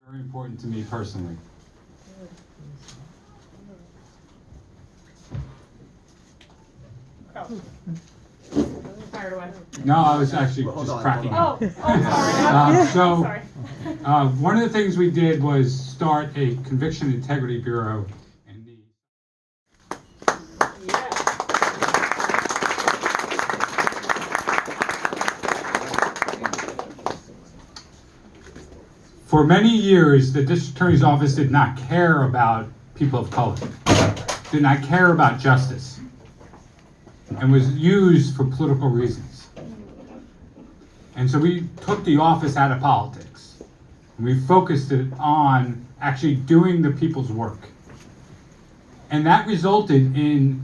Very important to me personally. Oh. Fired away. No, I was actually just cracking up. Sorry. One of the things we did was start a Conviction Integrity Bureau. For many years, the District Attorney's Office did not care about people of color, did not care about justice, and was used for political reasons. And so we took the office out of politics, and we focused it on actually doing the people's work. And that resulted in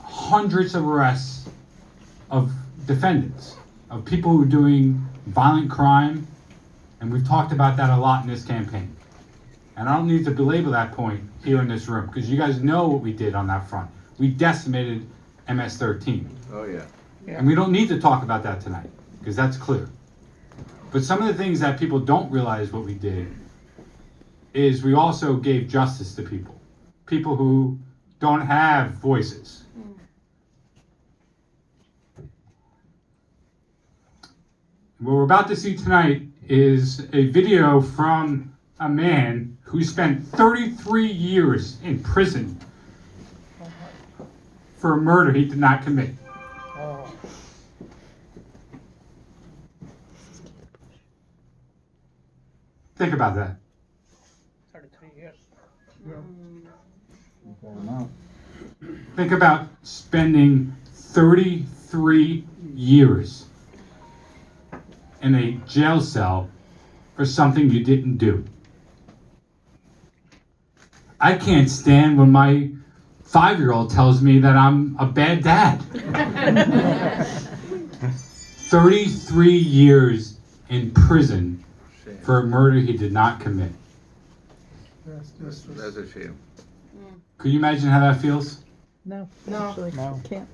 hundreds of arrests of defendants, of people who are doing violent crime. And we've talked about that a lot in this campaign. And I don't need to belabor that point here in this room, because you guys know what we did on that front. We decimated MS-13. Oh, yeah. And we don't need to talk about that tonight, because that's clear. But some of the things that people don't realize what we did is we also gave justice to people. People who don't have voices. What we're about to see tonight is a video from a man who spent 33 years in prison for a murder he did not commit. Think about that. 33 years. Think about spending 33 years in a jail cell for something you didn't do. I can't stand when my 5-year-old tells me that I'm a bad dad. 33 years in prison for a murder he did not commit. That's a shame. Could you imagine how that feels? No. No. Can't.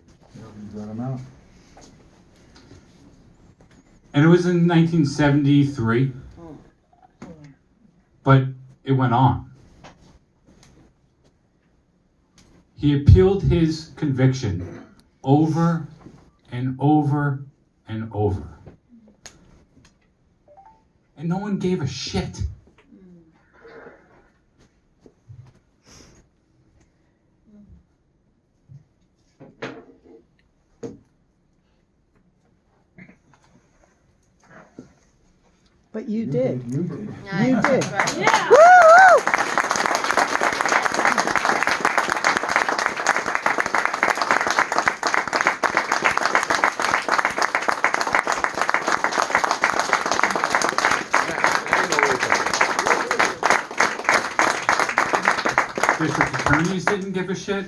And it was in 1973, but it went on. He appealed his conviction over and over and over. And no one gave a shit. But you did. You did. You did. Yeah. Woo! District attorneys didn't give a shit.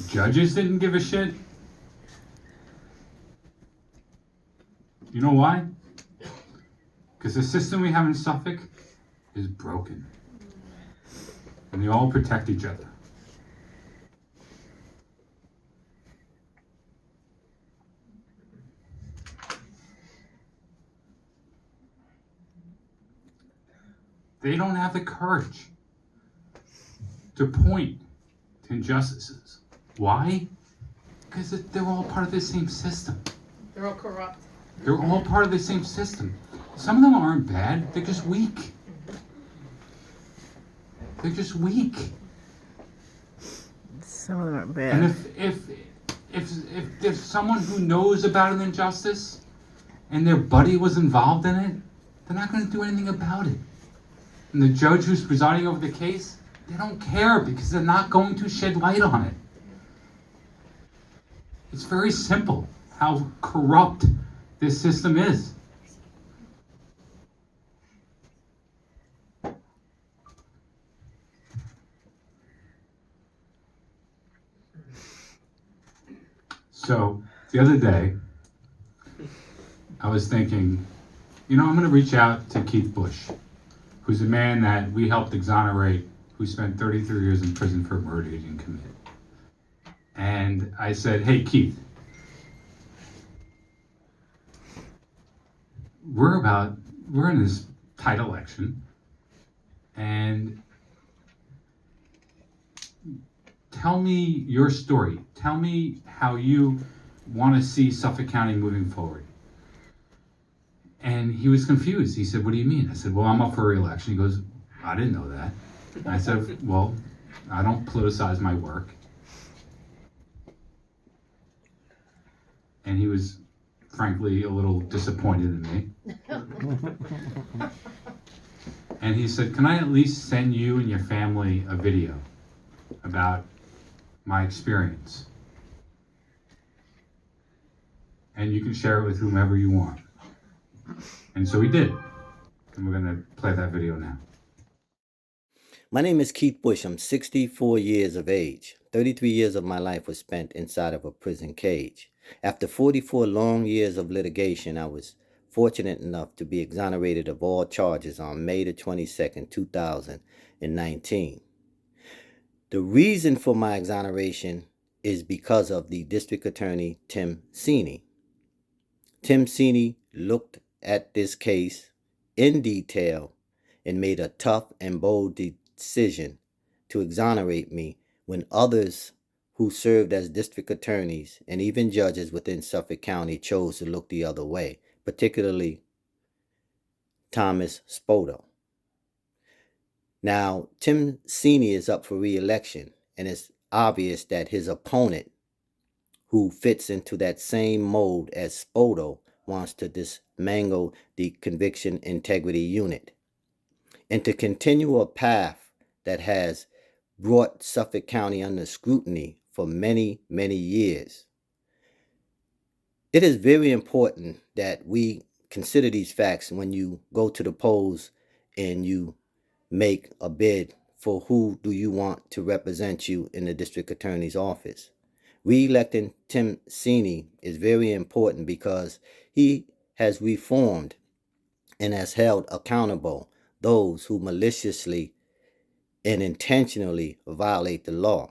Judges didn't give a shit. You know why? Because the system we have in Suffolk is broken. And they all protect each other. They don't have the courage to point to injustices. Why? Because they're all part of the same system. They're all corrupt. They're all part of the same system. Some of them aren't bad, they're just weak. They're just weak. Some of them are And bad. if someone who knows about an injustice and their buddy was involved in it, they're not going to do anything about it. And the judge who's presiding over the case, they don't care because they're not going to shed light on it. It's very simple how corrupt this system is. So the other day, I was thinking, I'm going to reach out to Keith Bush, who's a man that we helped exonerate, who spent 33 years in prison for a murder he didn't commit. And I said, hey, Keith, we're in this tight election. and tell me your story. Tell me how you want to see Suffolk County moving forward. And he was confused. He said, what do you mean? I said, well, I'm up for re-election. He goes, I didn't know that. And I said, well, I don't politicize my work. And he was, frankly, a little disappointed in me. And he said, can I at least send you and your family a video about my experience? And you can share it with whomever you want. And so we did. And we're going to play that video now. My name is Keith Bush. I'm 64 years of age. 33 years of my life was spent inside of a prison cage. After 44 long years of litigation, I was fortunate enough to be exonerated of all charges on May the 22nd, 2019. The reason for my exoneration is because of the District Attorney, Tim Sini. Tim Sini looked at this case in detail and made a tough and bold decision to exonerate me when others who served as district attorneys and even judges within Suffolk County chose to look the other way, particularly Thomas Spoto. Now, Tim Sini is up for re-election, and it's obvious that his opponent, who fits into that same mold as Spoto, wants to dismantle the Conviction Integrity Unit and to continue a path that has brought Suffolk County under scrutiny for many, many years. It is very important that we consider these facts when you go to the polls and you make a bid for who do you want to represent you in the district attorney's office. Re-electing Tim Sini is very important because he has reformed and has held accountable those who maliciously and intentionally violate the law.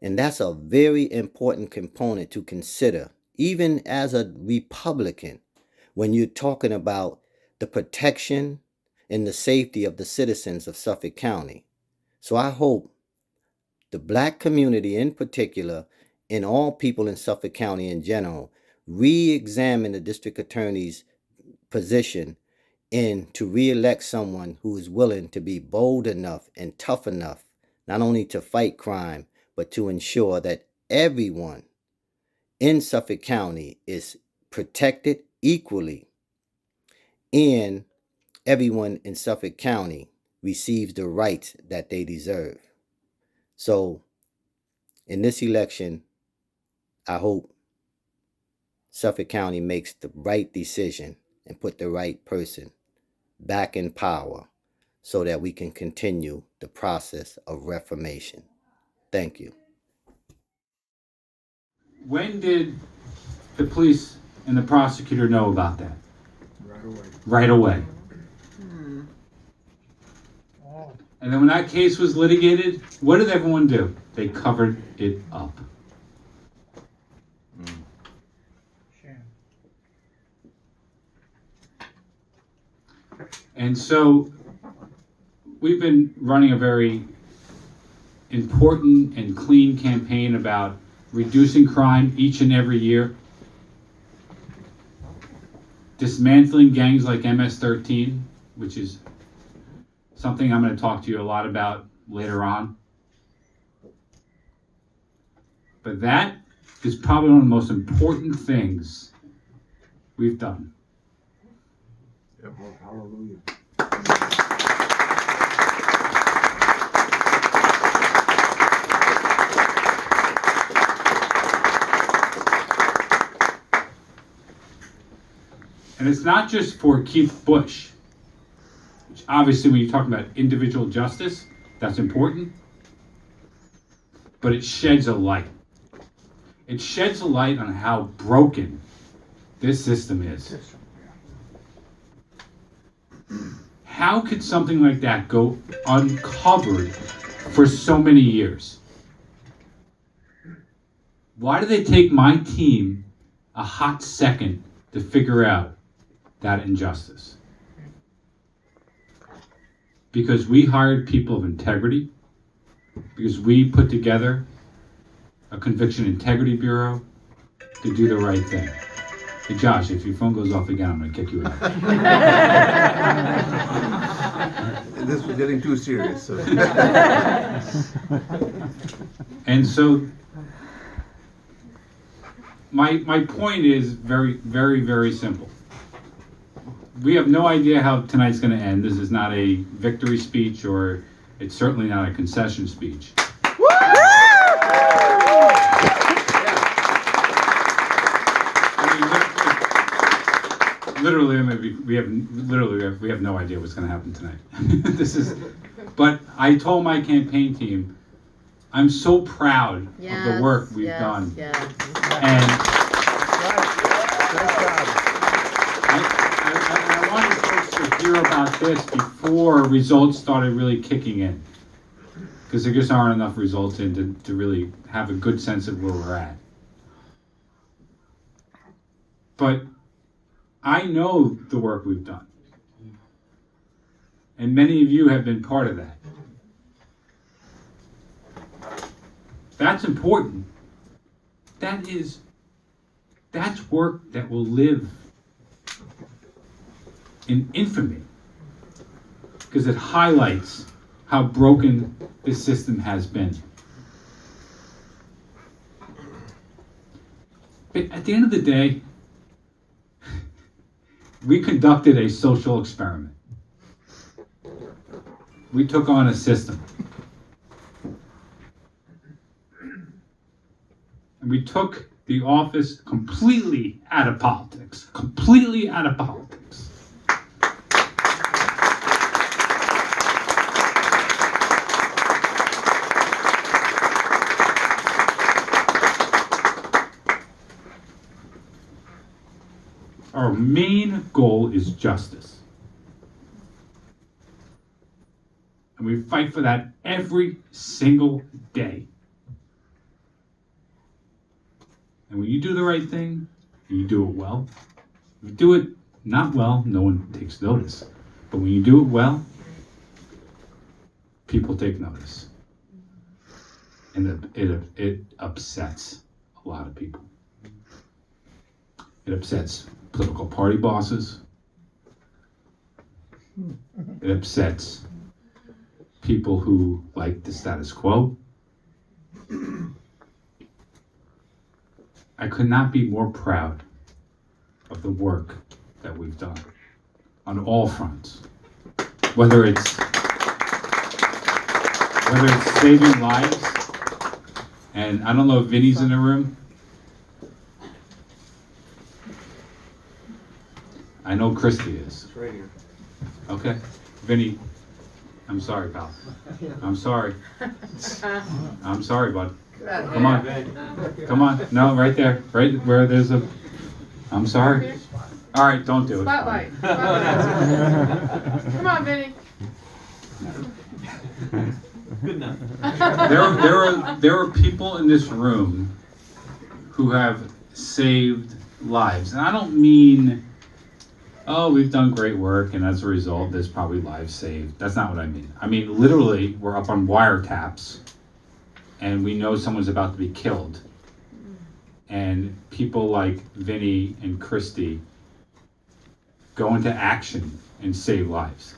And that's a very important component to consider, even as a Republican, when you're talking about the protection and the safety of the citizens of Suffolk County. So I hope the Black community in particular, and all people in Suffolk County in general, re-examine the district attorney's position and to re-elect someone who is willing to be bold enough and tough enough, not only to fight crime, but to ensure that everyone in Suffolk County is protected equally and everyone in Suffolk County receives the rights that they deserve. So in this election, I hope Suffolk County makes the right decision and put the right person back in power so that we can continue the process of reformation. Thank you. When did the police and the prosecutor know about that? Right away. Right away. And then when that case was litigated, what did everyone do? They covered it up. And so we've been running a very important and clean campaign about reducing crime each and every year, dismantling gangs like MS-13, which is something I'm going to talk to you a lot about later on. But that is probably one of the most important things we've done. Yep. Hallelujah. And it's not just for Keith Bush, which obviously when you're talking about individual justice, that's important, but it sheds a light. It sheds a light on how broken this system is. How could something like that go uncovered for so many years? Why did they take my team a hot second to figure out that injustice? because we hired people of integrity, because we put together a conviction integrity bureau to do the right thing. Hey Josh, if your phone goes off again, I'm gonna kick you out. This was getting too serious. So. And so my point is very, very, very simple. We have no idea how tonight's going to end. This is not a victory speech, or it's certainly not a concession speech. Literally, we have no idea what's going to happen tonight. But I told my campaign team, I'm so proud of the work we've done. Yes. And I wanted folks to hear about this before results started really kicking in. Because there just aren't enough results in to really have a good sense of where we're at. But I know the work we've done. And many of you have been part of that. That's important. That's work that will live in infamy, because it highlights how broken this system has been. But at the end of the day, we conducted a social experiment. We took on a system. And we took the office completely out of politics. Completely out of politics. Our main goal is justice. And we fight for that every single day. And when you do the right thing, and you do it well, if you do it not well, no one takes notice. But when you do it well, people take notice. And it upsets a lot of people. It upsets political party bosses. It upsets people who like the status quo. I could not be more proud of the work that we've done on all fronts. Whether it's saving lives, and I don't know if Vinny's in the room. I know Christy is. It's right here. Okay, Vinny, I'm sorry, pal. I'm sorry. I'm sorry, bud. Come on. Come on. No, right there. Right where there's a... I'm sorry. All right, don't do it. Spotlight. Come on, Vinny. Good enough. There are people in this room who have saved lives. And I don't mean, oh, we've done great work and as a result there's probably lives saved. That's not what I mean. I mean literally we're up on wiretaps and we know someone's about to be killed. And people like Vinny and Christy go into action and save lives.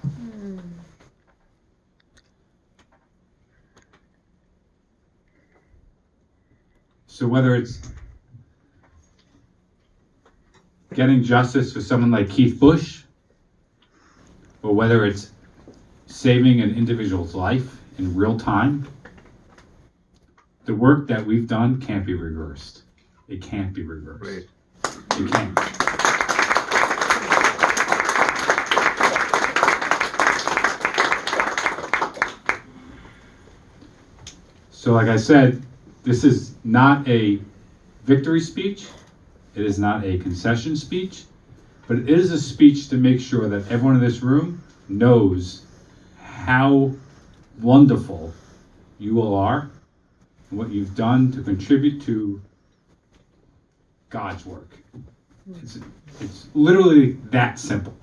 So whether it's getting justice for someone like Keith Bush, or whether it's saving an individual's life in real time, the work that we've done can't be reversed. It can't be reversed. Right. It can't. So like I said, this is not a victory speech. It is not a concession speech, but it is a speech to make sure that everyone in this room knows how wonderful you all are and what you've done to contribute to God's work. It's literally that simple.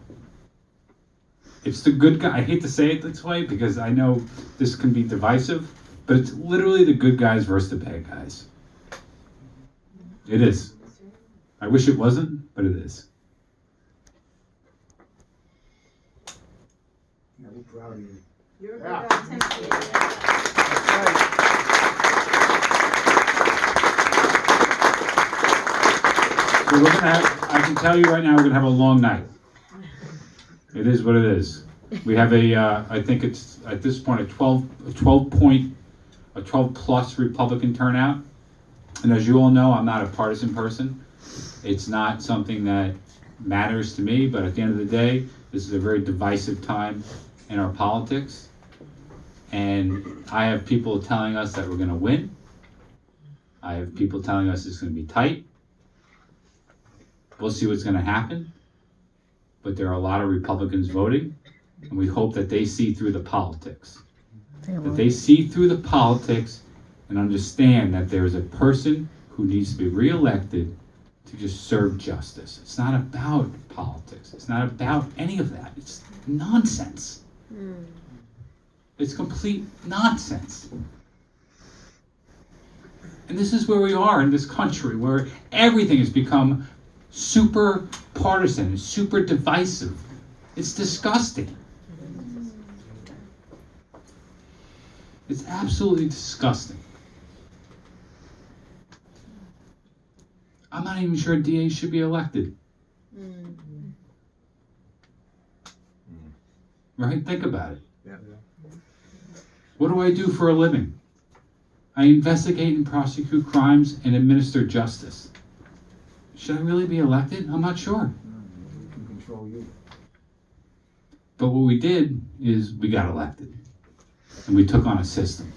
It's the good guy. I hate to say it this way because I know this can be divisive, but it's literally the good guys versus the bad guys. It is. I wish it wasn't, but it is. Yeah, we're proud of you. You're a good Yeah. guy, Timothy. That's right. So we're gonna have, I can tell you right now, we're gonna have a long night. It is what it is. We have I think it's, at this point, a 12 plus Republican turnout. And as you all know, I'm not a partisan person. It's not something that matters to me, but at the end of the day, this is a very divisive time in our politics. And I have people telling us that we're gonna win. I have people telling us it's gonna be tight. We'll see what's gonna happen. But there are a lot of Republicans voting, and we hope that they see through the politics. That they see through the politics and understand that there is a person who needs to be reelected to just serve justice. It's not about politics. It's not about any of that. It's nonsense. It's complete nonsense. And this is where we are in this country, where everything has become super partisan, super divisive. It's disgusting. It's absolutely disgusting. I'm not even sure DA should be elected. Right? Think about it. Yeah. What do I do for a living? I investigate and prosecute crimes and administer justice. Should I really be elected? I'm not sure. We can control you. But what we did is we got elected. And we took on a system.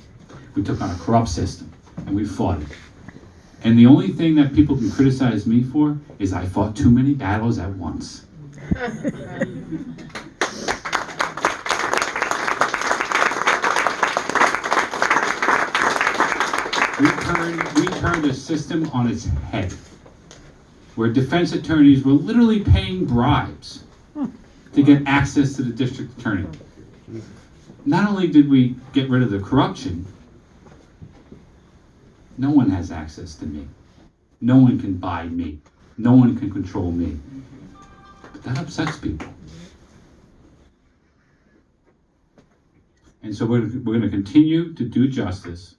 We took on a corrupt system. And we fought it. And the only thing that people can criticize me for is I fought too many battles at once. We turned the system on its head, where defense attorneys were literally paying bribes to get access to the district attorney. Not only did we get rid of the corruption, no one has access to me. No one can buy me. No one can control me. But that upsets people. And so we're going to continue to do justice.